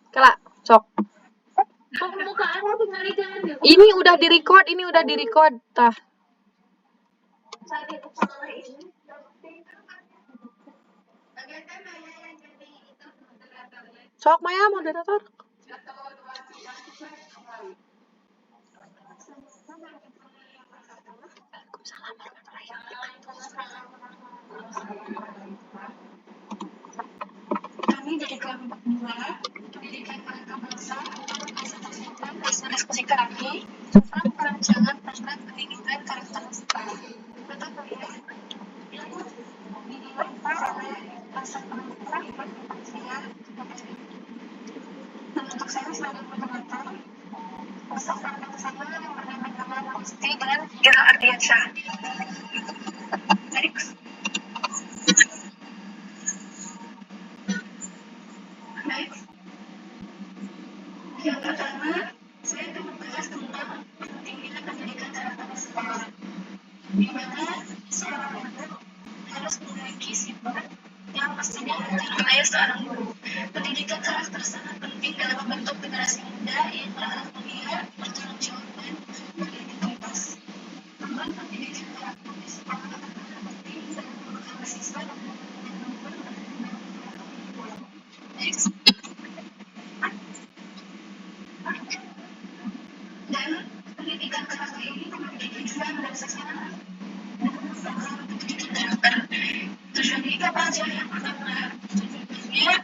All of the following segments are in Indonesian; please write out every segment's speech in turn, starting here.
Kelak, sok. Ini udah di-record, tah. Sok Maya moderator. Kami dari kelompok 2, pendidikan mereka bangsa, konsentrasikan diskusi kami tentang perancangan tentang pendidikan karakteristik. Mata kuliah ilmu didiamkan oleh rasa penasaran dan kepastian. Dan untuk saya sebagai moderator, bersama saya yang bernama Gusti dan Ira Ardiansyah. Next. Yang pertama, saya akan membahas tentang pentingnya pendidikan karakteristik sekolah, di mana seorang guru harus memiliki sifat yang pasti diajarkan oleh seorang guru. Pendidikan karakter sangat penting dalam membentuk generasi muda yang layak mulia, bertanggung jawab dan berintegritas. Membuat pendidikan karakter di sekolah akan penting dalam membekal siswa dan next. Dan pendidikan karakter ini memiliki tujuan dan sasaran. Pendidikan karakter tujuannya apa aja? Yang pertama,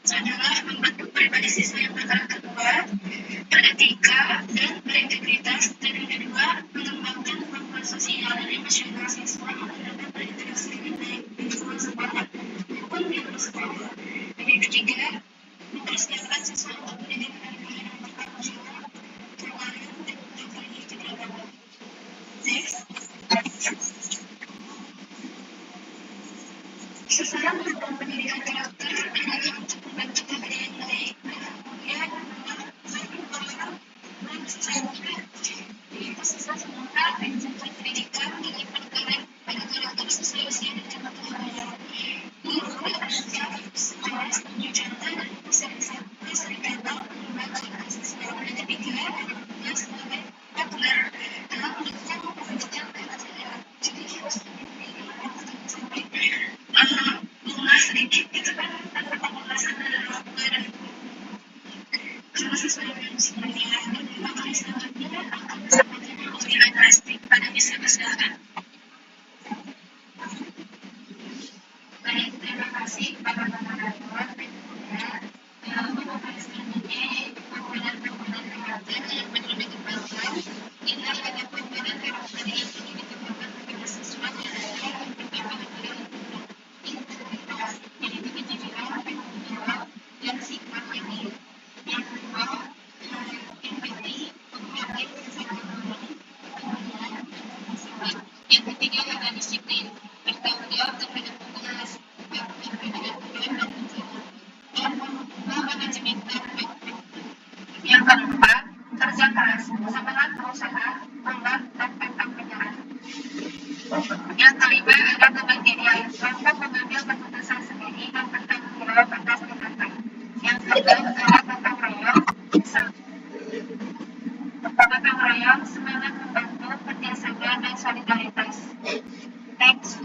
tujuannya adalah membentuk pribadi siswa yang berkarakter kuat, beretika dan berintegritas. Dan yang kedua, mengembangkan kemampuan sosial dan emosional siswa agar dapat berinteraksi dengan baik di lingkungan sekolah maupun di luar sekolah. Dan yang ketiga, mempersiapkan siswa untuk pendidikan yang bertanggung jawab, toleran, dan menghargai keberagaman. Next. Sasaran program pendidikan karakter adalah untuk membentuk pribadi yang baik, kemudian yaitu siswa semoga menjadi pendidikan dengan perkara pada karakter sesuai usia dan kebutuhannya. Guru harus sekolah sebagai contoh dan sering datang membantu siswa. Dan ketiga, ada tugas sebagai partner dalam melakukan pendidikan karakter. Jadi harus sampai sedikit itu kan tanpa penjelasan adalah dan karena sesuai dengan sebenarnya dan materi selanjutnya akan disampaikan oleh Plastik pada bisa silakan. Baik, terima kasih kepada moderator dan materi selanjutnya yaitu komponen-komponen karakter yang perlu dikembangkan. Ini adalah komponen karakter yang perlu dikembangkan kepada siswa dan yang pertama adalah integritas, jadi kejujuran, tanggung jawab, dan sikap yang baik. Yang kedua, empati, menghargai sesama orang, kemudian yang ketiga adalah disiplin, bertanggung jawab terhadap tugas, terhadap tujuan dan rencana. Yang keempat, manajemen waktu. Yang keempat, kerja keras, semangat berusaha, tobat dan pantang menyerah. Yang kelima ada kemandirian, mampu mengambil keputusan sendiri dan bertanggung jawab atas tindakan. Yang keenam ada gotong royong, semangat membantu, kerjasama dan solidaritas. Next.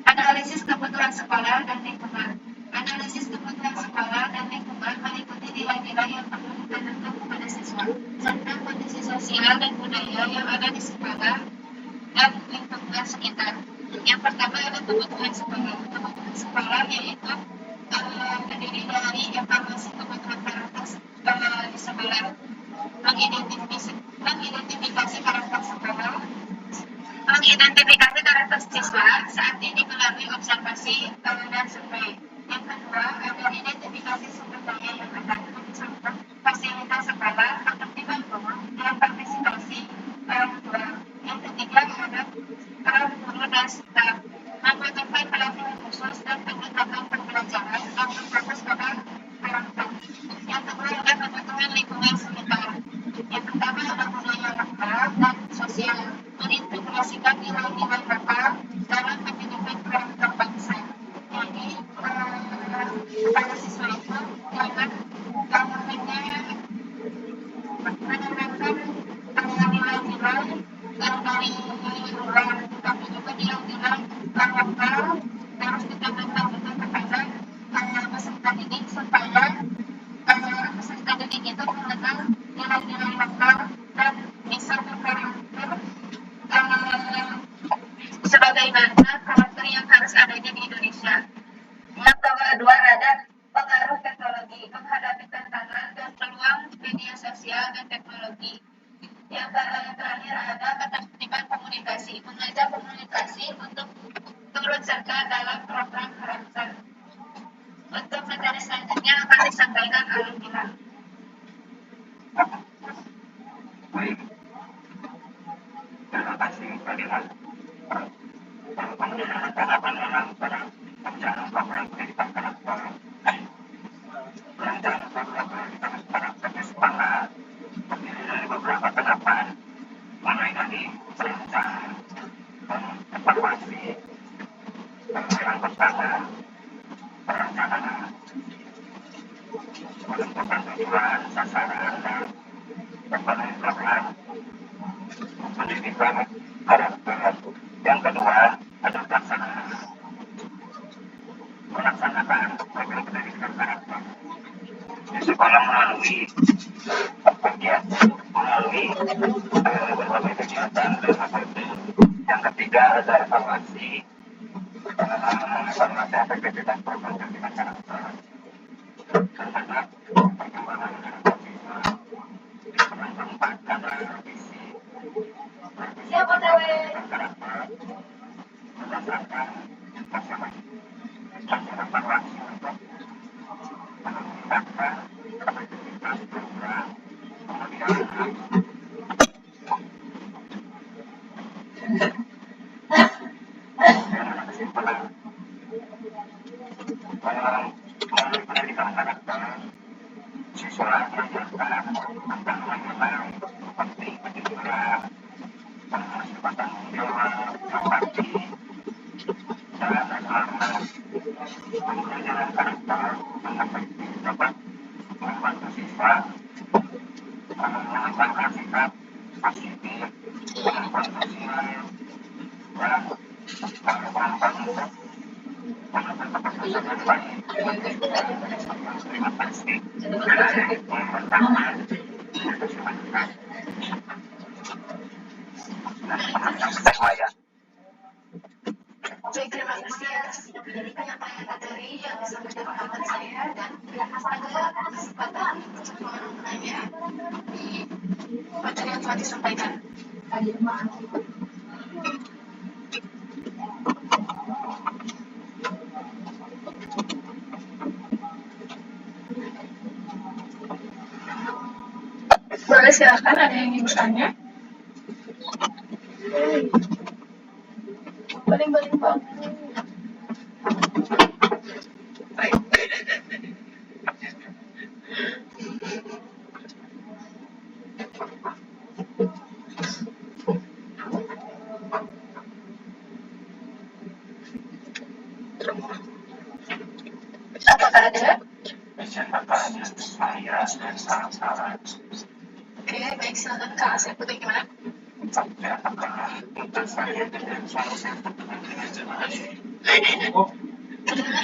Analisis kebutuhan sekolah dan lingkungan. Analisis kebutuhan sekolah dan lingkungan meliputi nilai-nilai yang perlu ditanamkan kepada siswa, serta kondisi sosial dan budaya yang ada di sekolah dan lingkungan sekitar. Yang pertama adalah kebutuhan sekolah. Kebutuhan sekolah yaitu terdiri dari evaluasi kebutuhan karakter di sekolah, mengidentifikasi karakter sekolah, mengidentifikasi karakter siswa saat ini melalui observasi dan survei. Yang kedua, ada identifikasi sumber daya yang ada, contoh fasilitas sekolah, seperti bangku, dan partisipasi orang tua. Yang ketiga, ada peran guru dan staf, membutuhkan pelatihan khusus dan pendekatan pembelajaran yang berfokus pada karakter. Yang kedua, ada kebutuhan lingkungan sekitar. Yang pertama ada budaya lokal dan sosial, mengintegrasikan nilai-nilai lokal dalam pendidikan karakter bangsa. Jadi peserta didik supaya peserta didik itu mengenal nilai-nilai lokal dan bisa berkarakter sebagaimana karakter yang harus adanya di Indonesia. Yang kedua ada pengaruh teknologi, menghadapi tantangan dan peluang media sosial dan teknologi. Yang terakhir ada ketertiban komunikasi, mengajar komunikasi untuk turut serta dalam program karakter. Untuk materi selanjutnya akan disampaikan oleh Gilang. Terima kasih, Pak Gilang. Yang kedua adalah melaksanakan program pendidikan karakter di sekolah melalui berbagai kegiatan dan metode. Yang ketiga ada evaluasi efektivitas program pendidikan karakter terhadap perkembangan siswa. Yang keempat ada revisi karakter berdasarkan evaluasi untuk meningkatkan efektivitas program. Kemudian kesimpulan melalui pendidikan karakter siswa diajarkan tentang nilai seperti kejujuran, bertanggung jawab, empati, dan selamat. Pembelajaran karakter yang efektif dapat membantu siswa mengembangkan sikap positif, kemampuan sosial, dan kemampuan untuk melakukan keputusan yang baik. Terima kasih. Yang pertama, saya. Baik, terima kasih atas penyampaian materi yang disampaikan oleh saya dan pada kesempatan untuk menanya di materi yang telah disampaikan. Boleh, silakan, ada yang ingin bertanya? Baling-baling Bang. Baik. Apakah ada? Oke, baik, silakan Kak Asep, bagaimana? Terdengar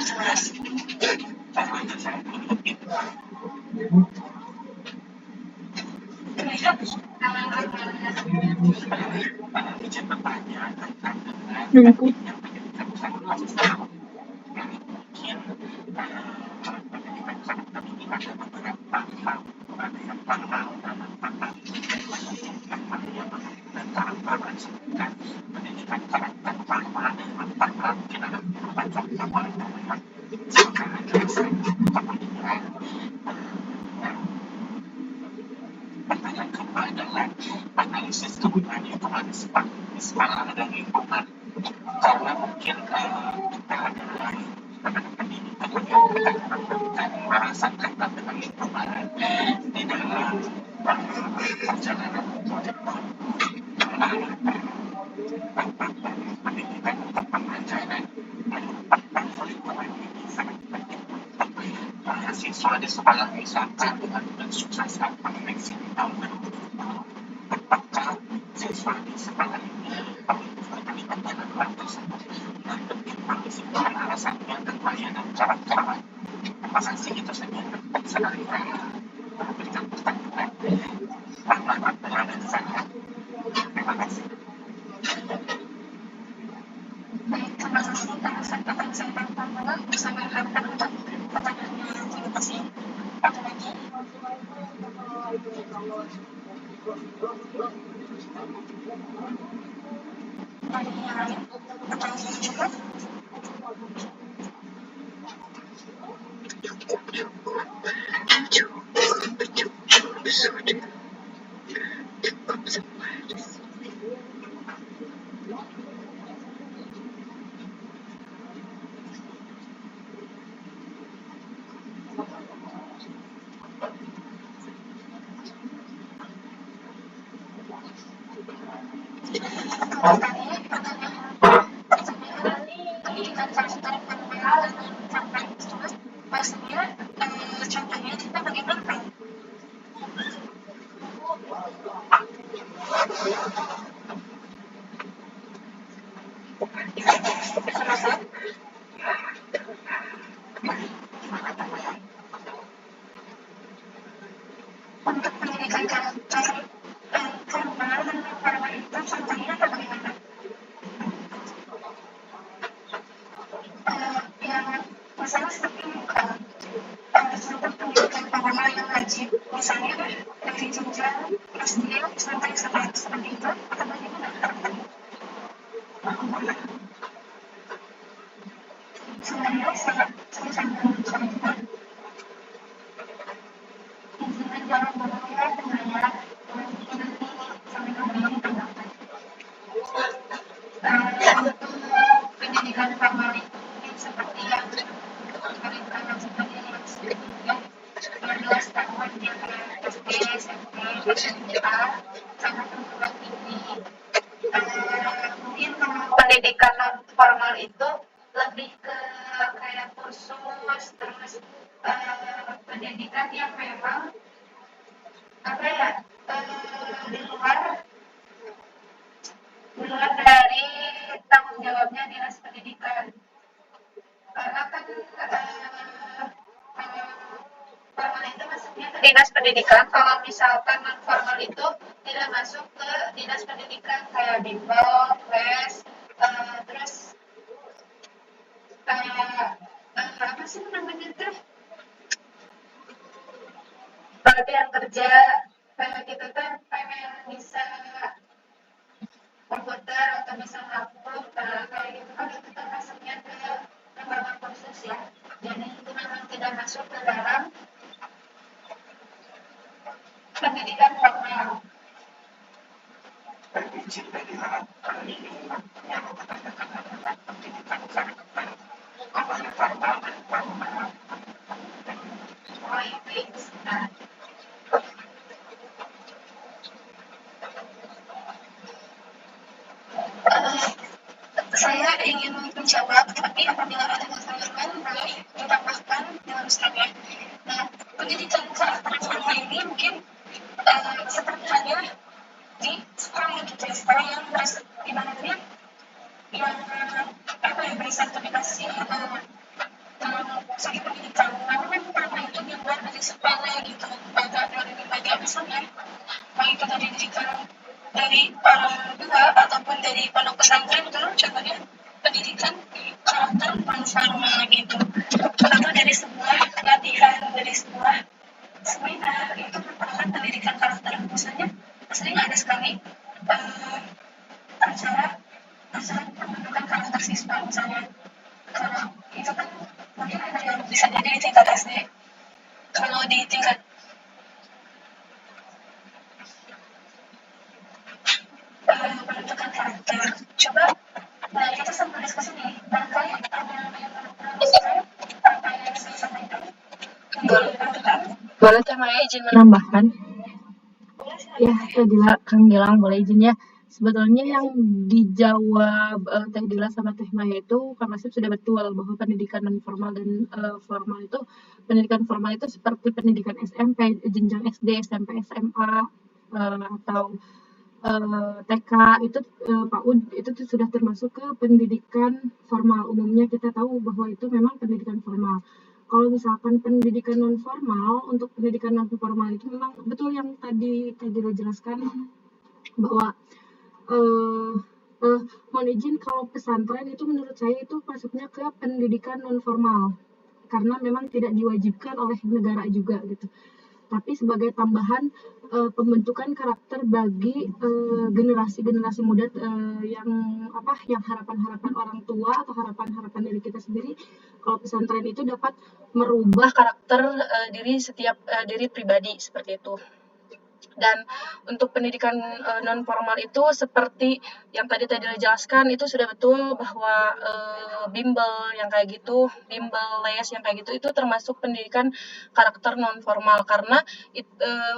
jelas. Pertanyaan kedua adalah analisis kegunaan lingkungan sekolah dan lingkungan, karena mungkin kita adalah pendidikan yang merasakan tantangan lingkungan di dalam perjalanan pendidikan untuk pembelajaran dan lingkungan ini sangat penting. Siswa di sekolah misalkan dengan sukses koneksi di tahun 2020, apakah siswa di sekolah ini terlibat dalam hal tersebut dan bagaimana kesimpulan alasannya dan layanan kawan-kawan. Sanksi itu saja sekali berikan pertanyaan yang ada di sana. Terima kasih. Baik, terima kasih. Akan saya tangkap dulu bersama harapan untuk pertanyaannya. Terima kasih. Ada lagi? Dari yang lain? Pertanyaan cukup? Kalau tadi pertanyaan pendidikan karakter formal dan non formal itu maksudnya contohnya kita bagaimana? Kenapa? Untuk pendidikan karakter formal dan non formal itu contohnya apa bagaimana? Yang misalnya seperti contoh pendidikan formal yang wajib, misalnya dari jenjang SD sampai SMA seperti itu, atau bagaimana karakternya? Sebenarnya saya sangat juga izin jangan dulu ya sebenarnya nanti sampai kemudian pendapat. Untuk pendidikan formal itu seperti yang pemerintah maksudkan yang sebelumnya 12 tahun di antara SD, SMP, SMA sama perguruan tinggi. Mungkin kalau pendidikan non formal itu lebih ke kayak kursus terus pendidikan yang memang apa ya di luar dari tanggung jawabnya dinas pendidikan, karena kan formal itu masuknya ke dinas pendidikan. Kalau misalkan non formal itu tidak masuk ke dinas pendidikan kayak bimbel, les, terus kayak apa sih namanya tuh pelatihan kerja, kayak gitu kan pengen bisa komputer atau bisa laptop, kayak gitu kan itu termasuknya ke lembaga kursus ya. Jadi itu memang tidak masuk ke dalam pendidikan formal. Izin dari ini yang mempertanyakan adalah pendidikan karakter formal dan formal. Baik. Saya ingin menjawab, tapi apabila ada pertanyaan boleh ditambahkan dengan saya. Nah, pendidikan karakter formal ini mungkin seperti halnya di sekolah gitu ya, sekolah yang ibaratnya yang apa ya beri sertifikasi dalam segi pendidikan. Namun memang formal itu dibuat dari sekolah gitu, dari berbagai misalnya, baik itu dari pendidikan dari orang tua ataupun dari pondok pesantren itu contohnya pendidikan karakter non formal gitu, atau dari sebuah latihan dari sebuah seminar itu merupakan pendidikan karakter. Misalnya sering ada sekali acara pembentukan karakter siswa misalnya. Kalau itu kan mungkin ada yang bisa jadi di tingkat SD. Kalau di tingkat pembentukan karakter, coba kita sambil diskusi nih. Barangkali ada yang menambahkan apa yang saya sampaikan. Boleh Teh Maya izin menambahkan? Ya, Kang Gilang boleh izin ya. Sebetulnya yang dijawab Teh Dila sama Teh Maya itu Kang Asep sudah betul bahwa pendidikan non formal dan formal itu, pendidikan formal itu seperti pendidikan SMP, jenjang SD, SMP, SMA, atau TK itu PAUD itu tuh sudah termasuk ke pendidikan formal. Umumnya kita tahu bahwa itu memang pendidikan formal. Kalau misalkan pendidikan non formal, untuk pendidikan non formal itu memang betul yang tadi Dila jelaskan bahwa eh eh, mohon izin, kalau pesantren itu menurut saya itu masuknya ke pendidikan non formal karena memang tidak diwajibkan oleh negara juga gitu. Tapi sebagai tambahan pembentukan karakter bagi generasi-generasi muda yang apa yang harapan-harapan orang tua atau harapan-harapan dari kita sendiri, kalau pesantren itu dapat merubah karakter diri pribadi seperti itu. Dan untuk pendidikan non formal itu seperti yang tadi jelaskan, itu sudah betul bahwa bimbel yang kayak gitu, bimbel les yang kayak gitu itu termasuk pendidikan karakter non formal karena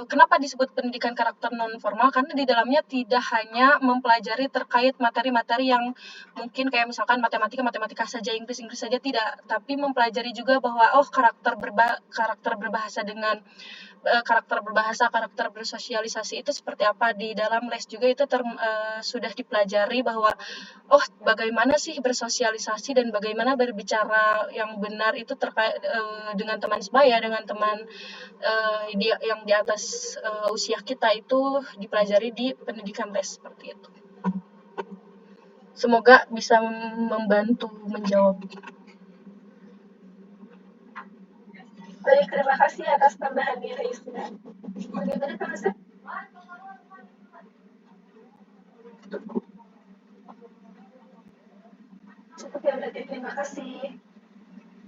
kenapa disebut pendidikan karakter non formal, karena di dalamnya tidak hanya mempelajari terkait materi-materi yang mungkin kayak misalkan matematika saja, Inggris saja, tidak, tapi mempelajari juga bahwa karakter berbahasa dengan karakter bersosialisasi itu seperti apa. Di dalam les juga itu sudah dipelajari bahwa bagaimana sih bersosialisasi dan bagaimana berbicara yang benar itu terkait dengan teman sebaya, dengan teman yang di atas usia kita, itu dipelajari di pendidikan les seperti itu. Semoga bisa membantu menjawab. Baik, terima kasih atas tambahannya, Rizna. Bagaimana Kang Asep? Cukup ya berarti, terima kasih.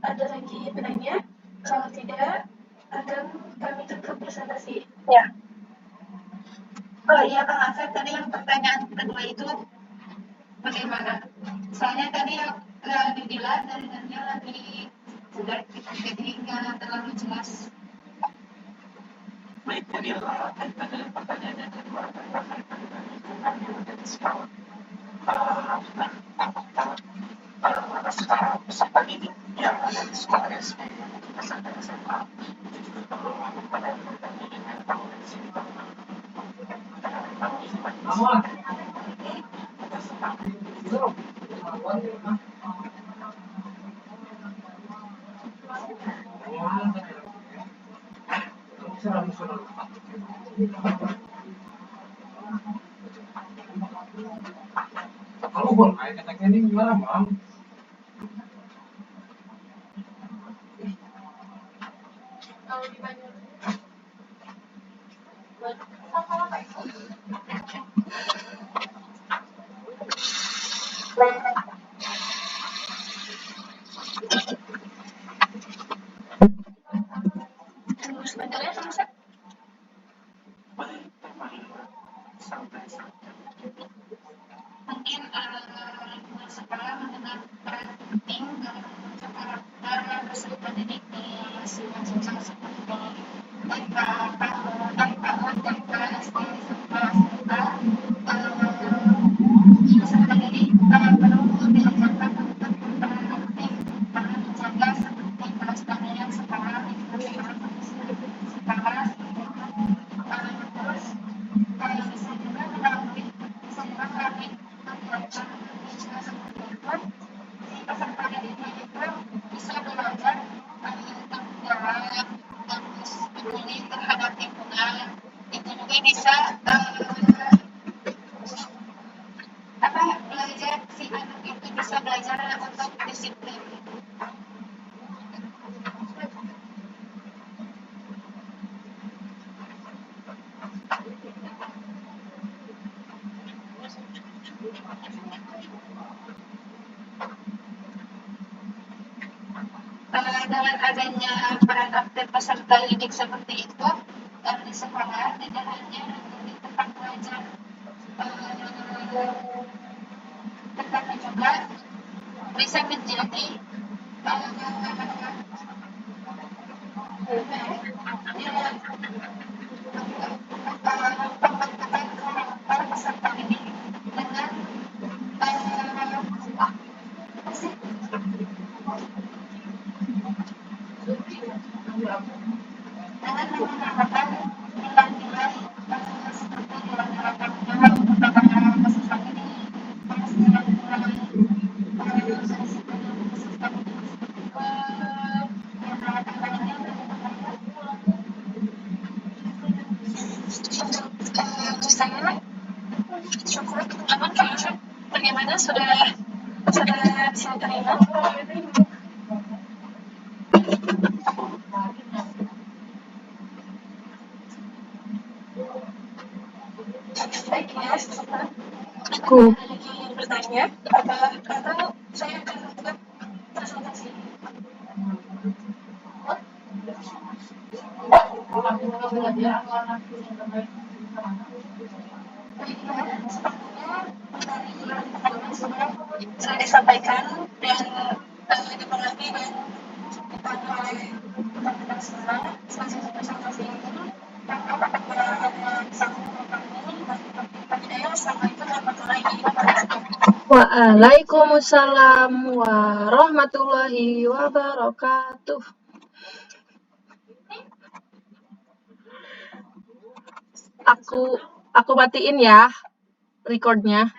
Ada lagi penanya? Kalau tidak, akan kami tutup presentasi. Ya. Oh iya Kang Asep, tadi yang pertanyaan kedua itu bagaimana? Soalnya tadi dibilang dari Daniel lagi sudah jadi nggak terlalu jelas. Baik, jadi kaitan dengan pertanyaan yang kedua terkait dengan lingkungan yang ada di sekolah. Sekarang peserta didik yang ada di sekolah SD atau peserta SMA itu juga perlu melakukan yang berkaitan dengan evaluasi Kalau boleh, kata ini gimana, Bang? Tunggu sebentar ya Kang Asep. Mungkin lingkungan sekolah mendengar peran penting dalam membentuk karakter peserta didik di masing-masing seperti TK, PAUD, TK, SD, SMP, SMK. Peserta didik perlu diajarkan untuk berperan aktif dalam menjaga seperti pelestarian sekolah, sekolah, terus bisa juga melalui kegiatan seperti itu, si peserta didiknya itu bisa belajar tanggung jawab, terus peduli terhadap lingkungan. Itu juga bisa belajar, si anak itu bisa belajar untuk disiplin. Dengan adanya peran aktif peserta didik seperti itu di sekolah, tidak hanya di tempat belajar, tetapi juga bisa menjadi pembentukan karakter peserta didik dengan menggunakan nilai-nilai seperti nilai-nilai tanggung jawab kepada peserta didik, terus nilai-nilai Untuk saya syukur teman-teman kayaknya bagaimana sudah bisa terima. Baik ya, Cukup. ada lagi yang bertanya atau saya akan tutup presentasi. Sudah disampaikan dan dimengerti dan dipahami oleh teman-teman semua. Selesai presentasi ini, Assalamualaikum warahmatullahi wabarakatuh. Waalaikumsalam warahmatullahi wabarakatuh. Aku matiin ya recordnya.